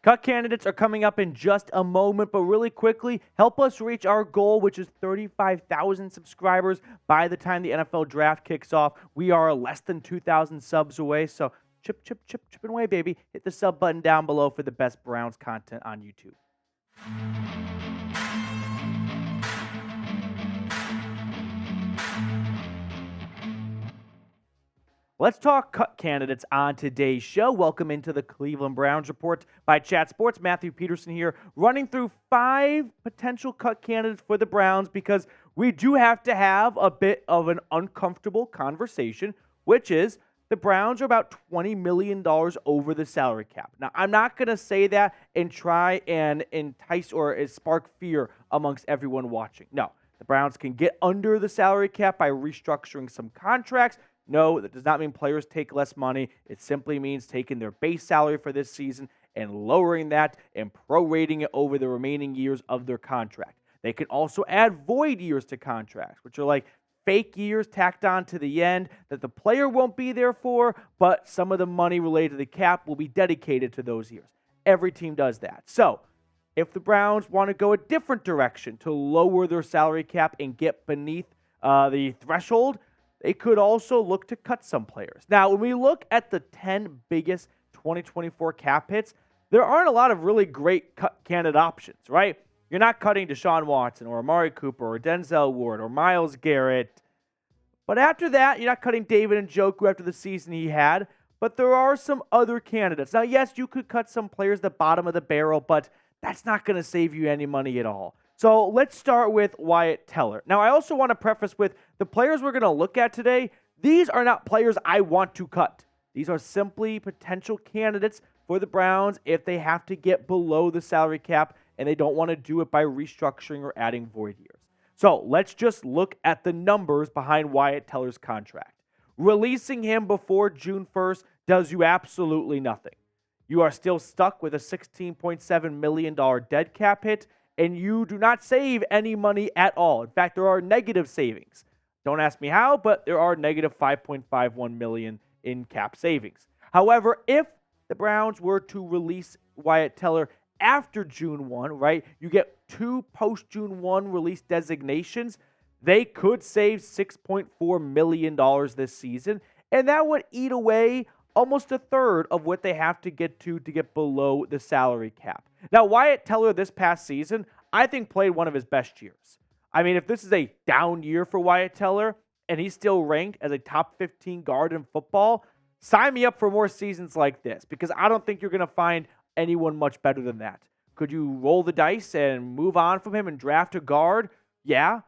Cut candidates are coming up in just a moment, but really quickly, help us reach our goal, which is 35,000 subscribers by the time the NFL draft kicks off. We are less than 2,000 subs away, so chipping away, baby. Hit the sub button down below for the best Browns content on YouTube. Let's talk cut candidates on today's show. Welcome into the Cleveland Browns Report by Chat Sports. Matthew Peterson here, running through 5 potential cut candidates for the Browns because we do have to have a bit of an uncomfortable conversation, which is the Browns are about $20 million over the salary cap. Now, I'm not going to say that and try and entice or spark fear amongst everyone watching. No, the Browns can get under the salary cap by restructuring some contracts. No, that does not mean players take less money. It simply means taking their base salary for this season and lowering that and prorating it over the remaining years of their contract. They can also add void years to contracts, which are like fake years tacked on to the end that the player won't be there for, but some of the money related to the cap will be dedicated to those years. Every team does that. So, if the Browns want to go a different direction to lower their salary cap and get beneath the threshold, they could also look to cut some players. Now, when we look at the 10 biggest 2024 cap hits, there aren't a lot of really great cut candidate options, right? You're not cutting Deshaun Watson or Amari Cooper or Denzel Ward or Myles Garrett. But after that, you're not cutting David Njoku after the season he had. But there are some other candidates. Now, yes, you could cut some players at the bottom of the barrel, but that's not going to save you any money at all. So let's start with Wyatt Teller. Now, I also want to preface with the players we're going to look at today. These are not players I want to cut. These are simply potential candidates for the Browns if they have to get below the salary cap and they don't want to do it by restructuring or adding void years. So let's just look at the numbers behind Wyatt Teller's contract. Releasing him before June 1st does you absolutely nothing. You are still stuck with a $16.7 million dead cap hit, and you do not save any money at all. In fact, there are negative savings. Don't ask me how, but there are negative $5.51 million in cap savings. However, if the Browns were to release Wyatt Teller after June 1, right, you get 2 post-June 1 release designations, they could save $6.4 million this season, and that would eat away almost a third of what they have to get below the salary cap. Now, Wyatt Teller this past season, I think played one of his best years. I mean, if this is a down year for Wyatt Teller and he's still ranked as a top 15 guard in football, sign me up for more seasons like this because I don't think you're going to find anyone much better than that. Could you roll the dice and move on from him and draft a guard? Yeah.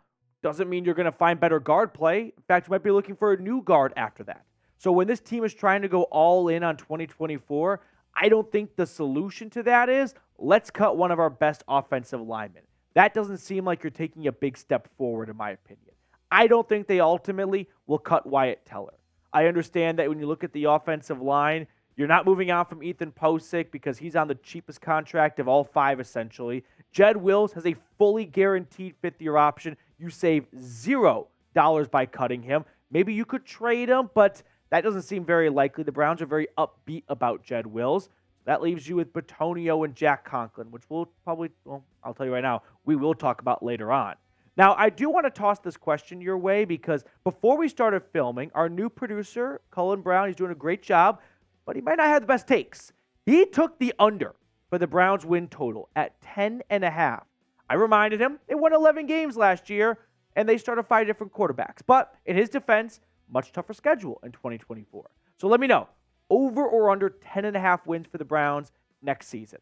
Doesn't mean you're going to find better guard play. In fact, you might be looking for a new guard after that. So when this team is trying to go all in on 2024, I don't think the solution to that is let's cut one of our best offensive linemen. That doesn't seem like you're taking a big step forward, in my opinion. I don't think they ultimately will cut Wyatt Teller. I understand that when you look at the offensive line, you're not moving on from Ethan Posick because he's on the cheapest contract of all 5, essentially. Jed Wills has a fully guaranteed 5th-year option. You save $0 by cutting him. Maybe you could trade him, but that doesn't seem very likely. The Browns are very upbeat about Jed Wills. That leaves you with Bitonio and Jack Conklin, which we'll probably, I'll tell you right now, we will talk about later on. Now, I do want to toss this question your way because before we started filming, our new producer, Cullen Brown, he's doing a great job, but he might not have the best takes. He took the under for the Browns win total at 10.5. I reminded him they won 11 games last year, and they started 5 different quarterbacks. But in his defense, much tougher schedule in 2024. So let me know, over or under 10.5 wins for the Browns next season.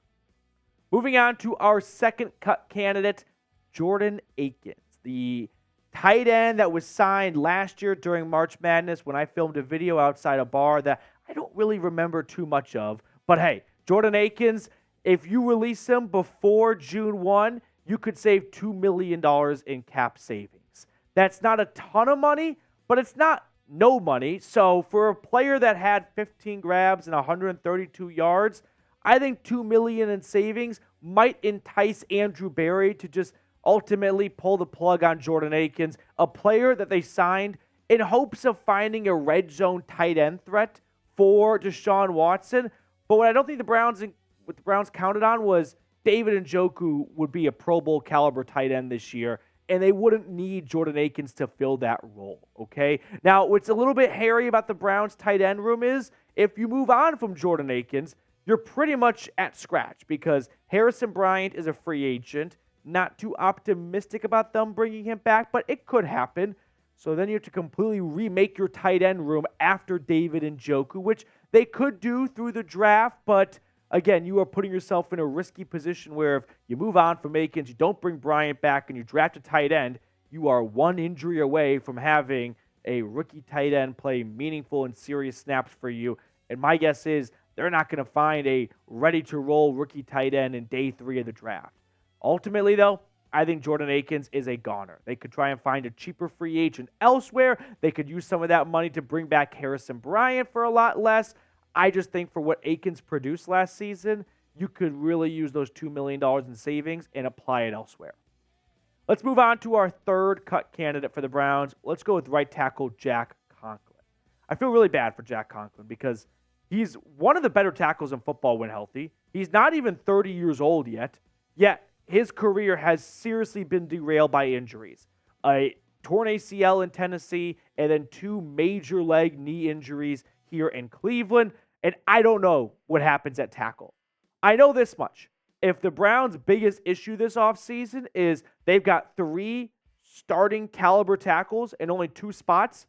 Moving on to our second cut candidate, Jordan Akins, the tight end that was signed last year during March Madness when I filmed a video outside a bar that I don't really remember too much of. But hey, Jordan Akins, if you release him before June 1, you could save $2 million in cap savings. That's not a ton of money, but it's not no money. So for a player that had 15 grabs and 132 yards, I think $2 million in savings might entice Andrew Berry to just ultimately pull the plug on Jordan Akins, a player that they signed in hopes of finding a red zone tight end threat for Deshaun Watson. But what I don't think the Browns what the Browns counted on was David Njoku would be a Pro Bowl caliber tight end this year, and they wouldn't need Jordan Akins to fill that role, okay? Now, what's a little bit hairy about the Browns' tight end room is if you move on from Jordan Akins, you're pretty much at scratch because Harrison Bryant is a free agent. Not too optimistic about them bringing him back, but it could happen. So then you have to completely remake your tight end room after David Njoku, which they could do through the draft, but again, you are putting yourself in a risky position where if you move on from Akins, you don't bring Bryant back, and you draft a tight end, you are one injury away from having a rookie tight end play meaningful and serious snaps for you. And my guess is they're not going to find a ready-to-roll rookie tight end in day 3 of the draft. Ultimately, though, I think Jordan Akins is a goner. They could try and find a cheaper free agent elsewhere. They could use some of that money to bring back Harrison Bryant for a lot less. I just think for what Akins produced last season, you could really use those $2 million in savings and apply it elsewhere. Let's move on to our third cut candidate for the Browns. Let's go with right tackle Jack Conklin. I feel really bad for Jack Conklin because he's one of the better tackles in football when healthy. He's not even 30 years old yet his career has seriously been derailed by injuries. A torn ACL in Tennessee and then 2 major leg knee injuries here in Cleveland. And I don't know what happens at tackle. I know this much. If the Browns' biggest issue this offseason is they've got 3 starting caliber tackles and only 2 spots,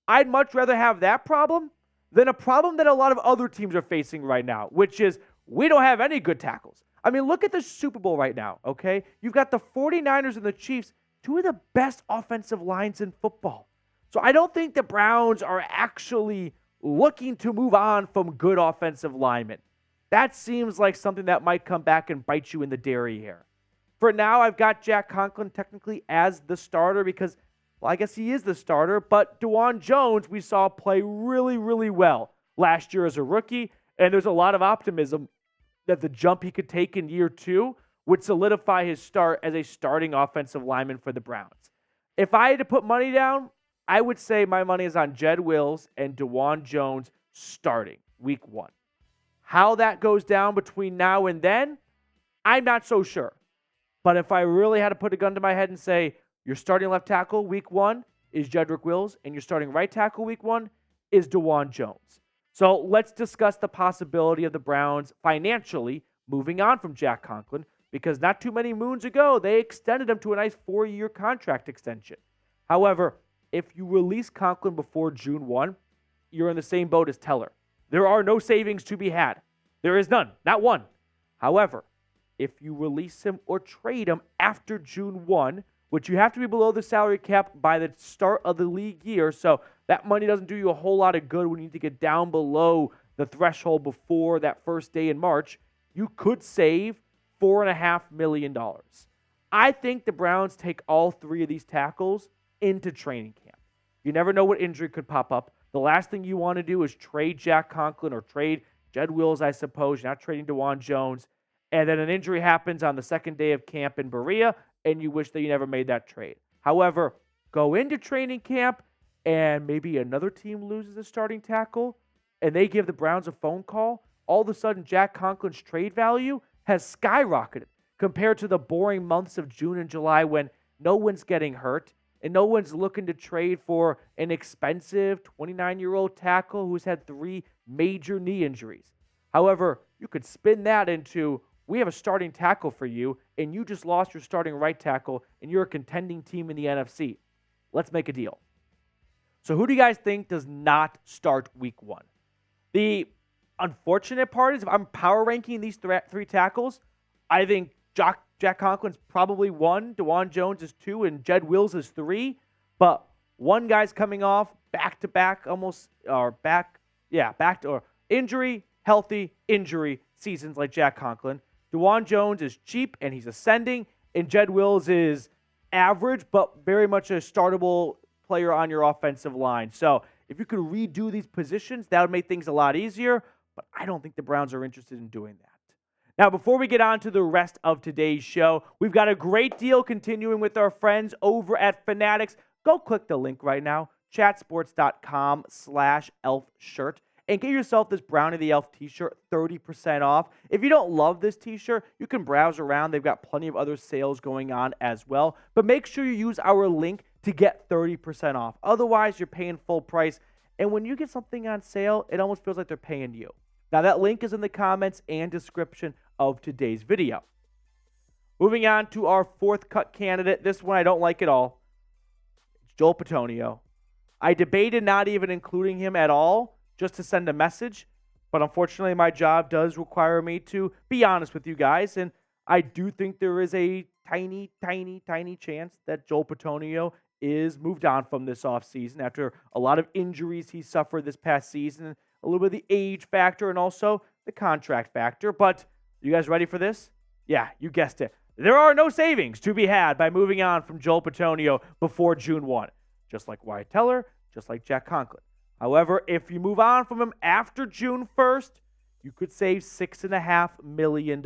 I'd much rather have that problem than a problem that a lot of other teams are facing right now, which is we don't have any good tackles. I mean, look at the Super Bowl right now, okay? You've got the 49ers and the Chiefs, 2 of the best offensive lines in football. So I don't think the Browns are actually looking to move on from good offensive linemen. That seems like something that might come back and bite you in the derriere. For now, I've got Jack Conklin technically as the starter because, well, I guess he is the starter, but DeJuan Jones we saw play really, really well last year as a rookie, and there's a lot of optimism that the jump he could take in year 2 would solidify his start as a starting offensive lineman for the Browns. If I had to put money down, I would say my money is on Jed Wills and DeJuan Jones starting week 1. How that goes down between now and then, I'm not so sure. But if I really had to put a gun to my head and say, your starting left tackle week 1 is Jedrick Wills, and your starting right tackle week 1 is DeJuan Jones. So let's discuss the possibility of the Browns financially moving on from Jack Conklin because not too many moons ago, they extended him to a nice 4-year contract extension. However, if you release Conklin before June 1, you're in the same boat as Teller. There are no savings to be had. There is none, not one. However, if you release him or trade him after June 1, which you have to be below the salary cap by the start of the league year, so that money doesn't do you a whole lot of good when you need to get down below the threshold before that first day in March, you could save $4.5 million. I think the Browns take all 3 of these tackles into training camp. You never know what injury could pop up. The last thing you want to do is trade Jack Conklin or trade Jed Wills, I suppose. You're not trading DeJuan Jones. And then an injury happens on the second day of camp in Berea, and you wish that you never made that trade. However, go into training camp, and maybe another team loses a starting tackle, and they give the Browns a phone call. All of a sudden, Jack Conklin's trade value has skyrocketed compared to the boring months of June and July when no one's getting hurt and no one's looking to trade for an expensive 29-year-old tackle who's had 3 major knee injuries. However, you could spin that into, we have a starting tackle for you, and you just lost your starting right tackle, and you're a contending team in the NFC. Let's make a deal. So who do you guys think does not start week 1? The unfortunate part is if I'm power ranking these 3 tackles, I think Jack Conklin's probably 1, DeJuan Jones is 2, and Jed Wills is 3. But one guy's coming off back-to-back injury, healthy, injury seasons like Jack Conklin. DeJuan Jones is cheap, and he's ascending, and Jed Wills is average, but very much a startable player on your offensive line. So if you could redo these positions, that would make things a lot easier, but I don't think the Browns are interested in doing that. Now, before we get on to the rest of today's show, we've got a great deal continuing with our friends over at Fanatics. Go click the link right now, chatsports.com/elfshirt, and get yourself this Brownie the Elf t-shirt 30% off. If you don't love this t-shirt, you can browse around. They've got plenty of other sales going on as well. But make sure you use our link to get 30% off. Otherwise, you're paying full price. And when you get something on sale, it almost feels like they're paying you. Now, that link is in the comments and description of today's video. Moving on to our fourth cut candidate. This one I don't like at all. It's Joel Bitonio. I debated not even including him at all just to send a message. But unfortunately, my job does require me to be honest with you guys. And I do think there is a tiny chance that Joel Bitonio is moved on from this offseason after a lot of injuries he suffered this past season, a little bit of the age factor and also the contract factor. But you guys ready for this? Yeah, you guessed it. There are no savings to be had by moving on from Joel Bitonio before June 1, just like Wyatt Teller, just like Jack Conklin. However, if you move on from him after June 1st, you could save $6.5 million.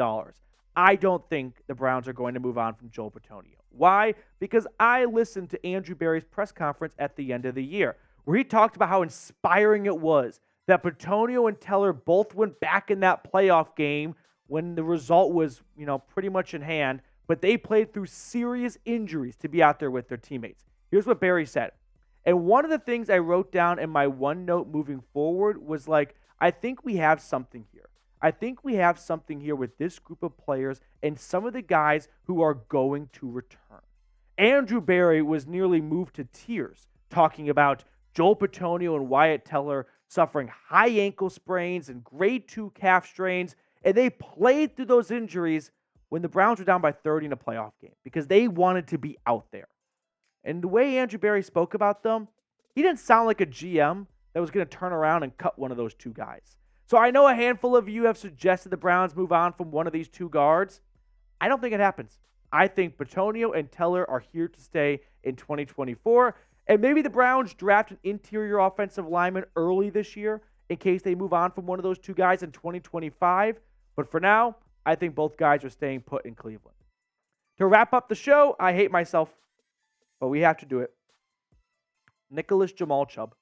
I don't think the Browns are going to move on from Joel Bitonio. Why? Because I listened to Andrew Berry's press conference at the end of the year, where he talked about how inspiring it was that Bitonio and Teller both went back in that playoff game when the result was, pretty much in hand, but they played through serious injuries to be out there with their teammates. Here's what Berry said. And one of the things I wrote down in my OneNote moving forward was I think we have something here. I think we have something here with this group of players and some of the guys who are going to return. Andrew Berry was nearly moved to tears talking about Joel Bitonio and Wyatt Teller suffering high ankle sprains and grade 2 calf strains, and they played through those injuries when the Browns were down by 30 in a playoff game because they wanted to be out there. And the way Andrew Berry spoke about them, he didn't sound like a GM that was going to turn around and cut one of those two guys. So I know a handful of you have suggested the Browns move on from one of these two guards. I don't think it happens. I think Bitonio and Teller are here to stay in 2024. And maybe the Browns draft an interior offensive lineman early this year in case they move on from one of those two guys in 2025. But for now, I think both guys are staying put in Cleveland. To wrap up the show, I hate myself, but we have to do it. Nicholas Jamal Chubb.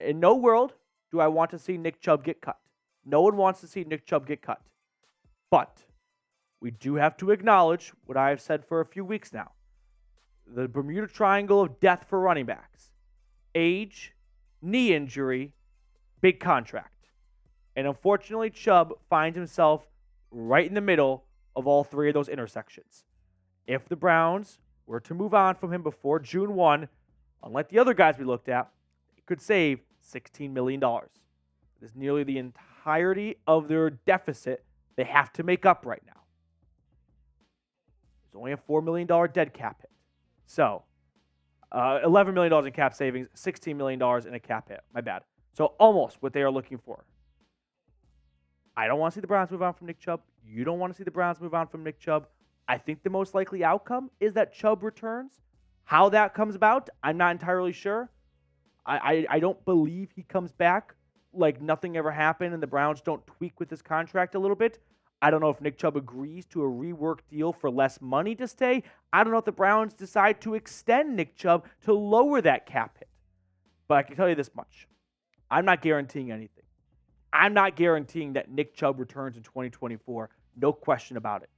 In no world do I want to see Nick Chubb get cut. No one wants to see Nick Chubb get cut. But we do have to acknowledge what I have said for a few weeks now. The Bermuda Triangle of death for running backs. Age, knee injury, big contract. And unfortunately, Chubb finds himself right in the middle of all three of those intersections. If the Browns were to move on from him before June 1, unlike the other guys we looked at, it could save $16 million. It is nearly the entirety of their deficit they have to make up right now. There's only a $4 million dead cap hit. So, $11 million in cap savings, $16 million in a cap hit. My bad. So, almost what they are looking for. I don't want to see the Browns move on from Nick Chubb. You don't want to see the Browns move on from Nick Chubb. I think the most likely outcome is that Chubb returns. How that comes about, I'm not entirely sure. I don't believe he comes back like nothing ever happened and the Browns don't tweak with his contract a little bit. I don't know if Nick Chubb agrees to a rework deal for less money to stay. I don't know if the Browns decide to extend Nick Chubb to lower that cap hit. But I can tell you this much. I'm not guaranteeing anything. I'm not guaranteeing that Nick Chubb returns in 2024. No question about it.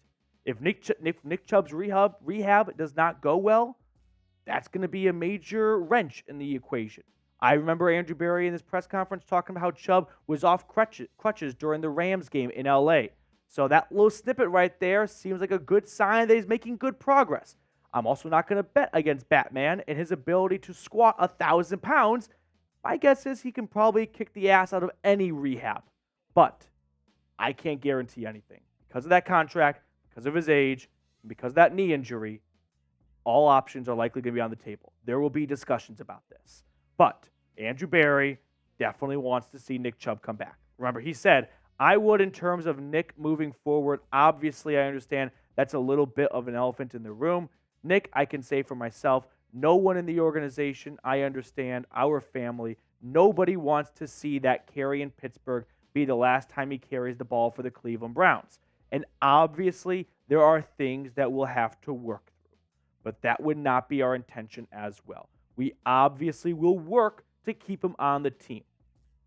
If Nick Chubb's rehab does not go well, that's going to be a major wrench in the equation. I remember Andrew Berry in this press conference talking about how Chubb was off crutches during the Rams game in LA. So that little snippet right there seems like a good sign that he's making good progress. I'm also not going to bet against Batman and his ability to squat 1,000 pounds. My guess is he can probably kick the ass out of any rehab. But I can't guarantee anything. Because of that contract, because of his age, and because of that knee injury, all options are likely going to be on the table. There will be discussions about this. But Andrew Berry definitely wants to see Nick Chubb come back. Remember, he said, I would in terms of Nick moving forward. Obviously, I understand that's a little bit of an elephant in the room. Nick, I can say for myself, no one in the organization, I understand, our family, nobody wants to see that carry in Pittsburgh be the last time he carries the ball for the Cleveland Browns. And obviously, there are things that we'll have to work through. But that would not be our intention as well. We obviously will work to keep him on the team.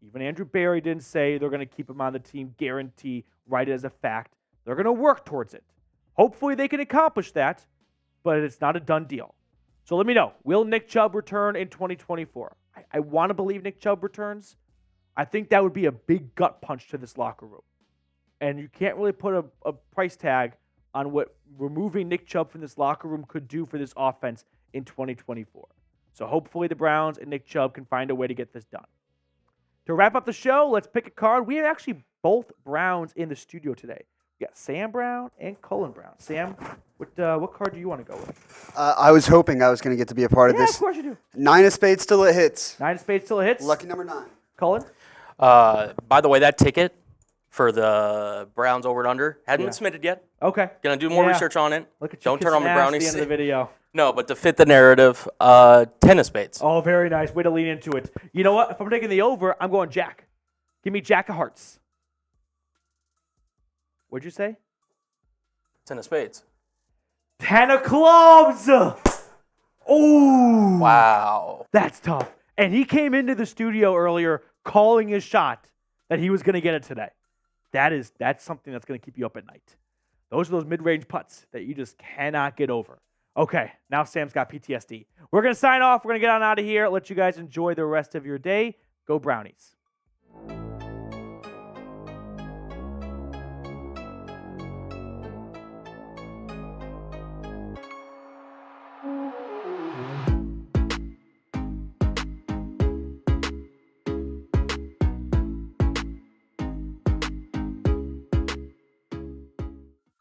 Even Andrew Barry didn't say they're going to keep him on the team, guarantee, write it as a fact. They're going to work towards it. Hopefully they can accomplish that, but it's not a done deal. So let me know, will Nick Chubb return in 2024? I want to believe Nick Chubb returns. I think that would be a big gut punch to this locker room. And you can't really put a price tag on what removing Nick Chubb from this locker room could do for this offense in 2024. So hopefully the Browns and Nick Chubb can find a way to get this done. To wrap up the show, let's pick a card. We have actually both Browns in the studio today. We got Sam Brown and Cullen Brown. Sam, what card do you want to go with? I was hoping I was going to get to be a part of this. Yeah, of course you do. 9 of spades till it hits. 9 of spades till it hits. Lucky number 9. Cullen? By the way, that ticket for the Browns over and under hadn't been submitted yet. Okay. Gonna do more research on it. Look at you Don't turn on the kissing ass brownies. at the end of the video. No, but to fit the narrative, 10 of spades. Oh, very nice. Way to lean into it. You know what? If I'm taking the over, I'm going Jack. Give me Jack of hearts. What'd you say? 10 of spades. 10 of clubs. Oh. Wow. That's tough. And he came into the studio earlier calling his shot that he was going to get it today. That's something that's going to keep you up at night. Those are those mid-range putts that you just cannot get over. Okay, now Sam's got PTSD. We're going to sign off. We're going to get on out of here. Let you guys enjoy the rest of your day. Go Brownies.